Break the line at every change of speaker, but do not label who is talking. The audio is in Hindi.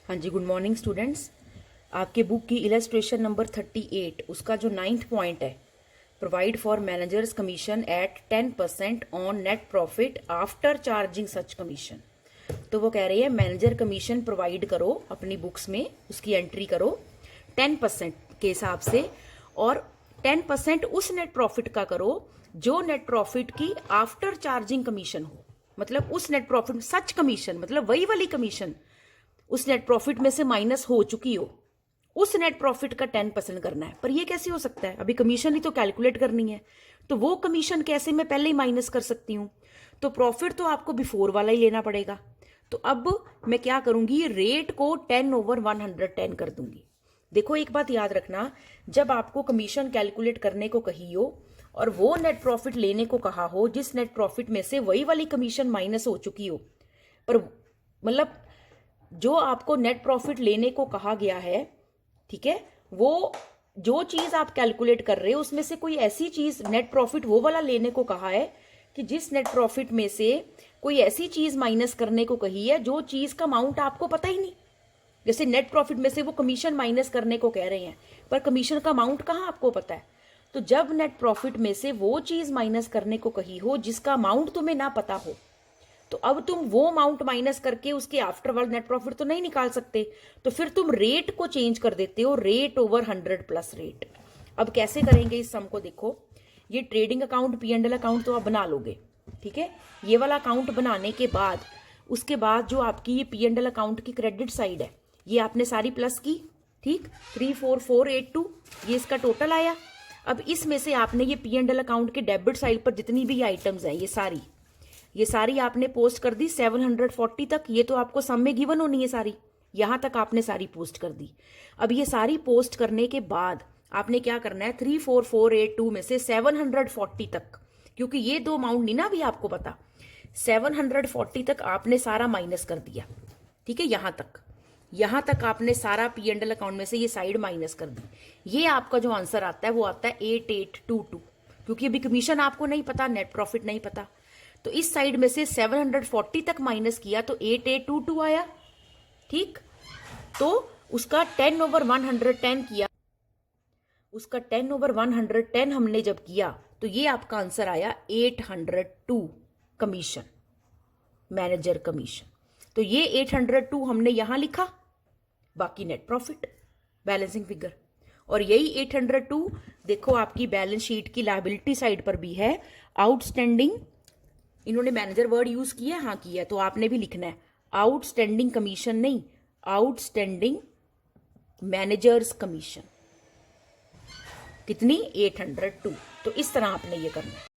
हाँ जी, गुड मॉर्निंग स्टूडेंट्स। आपके बुक की इलस्ट्रेशन नंबर 38 उसका जो 9th पॉइंट है, provide for managers commission at 10% on net profit after charging such commission. तो वो कह रही है मैनेजर कमीशन प्रोवाइड करो अपनी बुक्स में, उसकी एंट्री करो 10% के हिसाब से, और 10% उस नेट प्रॉफिट का करो जो नेट प्रॉफिट की आफ्टर चार्जिंग कमीशन हो। मतलब उस नेट प्रॉफिट सच कमीशन, मतलब वही वाली कमीशन उस नेट प्रॉफिट में से माइनस हो चुकी हो, उस नेट प्रॉफिट का 10% करना है। पर ये कैसे हो सकता है? अभी कमीशन ही तो कैलकुलेट करनी है, तो वो कमीशन कैसे मैं पहले ही माइनस कर सकती हूँ? तो प्रॉफिट तो आपको बिफोर वाला ही लेना पड़ेगा। तो अब मैं क्या करूंगी, रेट को 10/110 कर दूंगी। देखो एक बात याद रखना, जब आपको कमीशन कैलकुलेट करने को कही हो और वो नेट प्रॉफिट लेने को कहा हो जिस नेट प्रॉफिट में से वही वाली कमीशन माइनस हो चुकी हो, पर मतलब जो आपको नेट प्रॉफिट लेने को कहा गया है, ठीक है, वो जो चीज आप कैलकुलेट कर रहे हो उसमें से कोई ऐसी चीज नेट प्रॉफिट वो वाला लेने को कहा है कि जिस नेट प्रॉफिट में से कोई ऐसी चीज माइनस करने को कही है जो चीज का अमाउंट आपको पता ही नहीं। जैसे नेट प्रॉफिट में से वो कमीशन माइनस करने को कह रहे हैं, पर कमीशन का अमाउंट कहाँ आपको पता है। तो जब नेट प्रॉफिट में से वो चीज माइनस करने को कही हो जिसका अमाउंट तुम्हें ना पता हो, तो अब तुम वो अमाउंट माइनस करके उसके आफ्टर वर्ड नेट प्रॉफिट तो नहीं निकाल सकते। तो फिर तुम रेट को चेंज कर देते हो, रेट ओवर 100 प्लस रेट। अब कैसे करेंगे इस सम को? देखो, ये trading account P and L account तो आप बना लोगे, ठीक है। ये वाला अकाउंट बनाने के बाद उसके बाद जो आपकी ये पी एंड एल अकाउंट की क्रेडिट साइड है, ये आपने सारी प्लस की, ठीक, 34482 ये इसका टोटल आया। अब इसमें से आपने ये पी एंड एल अकाउंट के डेबिट साइड पर जितनी भी आइटम्स हैं ये सारी आपने पोस्ट कर दी 740 तक। ये तो आपको सम में गिवन होनी है सारी, यहां तक आपने सारी पोस्ट कर दी। अब ये सारी पोस्ट करने के बाद आपने क्या करना है, 34482 में से 740 तक, क्योंकि ये दो अमाउंट नहीं ना अभी आपको पता, 740 तक आपने सारा माइनस कर दिया, ठीक है। यहां तक आपने सारा पी एंड एल अकाउंट में से ये साइड माइनस कर दी। ये आपका जो आंसर आता है वो आता है 8822, क्योंकि अभी कमीशन आपको नहीं पता, नेट प्रॉफिट नहीं पता। तो इस साइड में से 740 तक माइनस किया तो 8822 आया, ठीक। तो उसका 10/110 किया, उसका 10/110 हमने जब किया तो ये आपका आंसर आया 802 कमीशन, मैनेजर कमीशन। तो ये 802 हमने यहां लिखा, बाकी नेट प्रॉफिट, बैलेंसिंग फिगर। और यही 802 देखो आपकी बैलेंस शीट की लायबिलिटी साइड पर भी है, आउटस्टैंडिंग। इन्होंने मैनेजर वर्ड यूज किया, हाँ किया, तो आपने भी लिखना है आउटस्टैंडिंग कमीशन, नहीं आउटस्टैंडिंग मैनेजर्स कमीशन। कितनी? 802। तो इस तरह आपने ये करना है।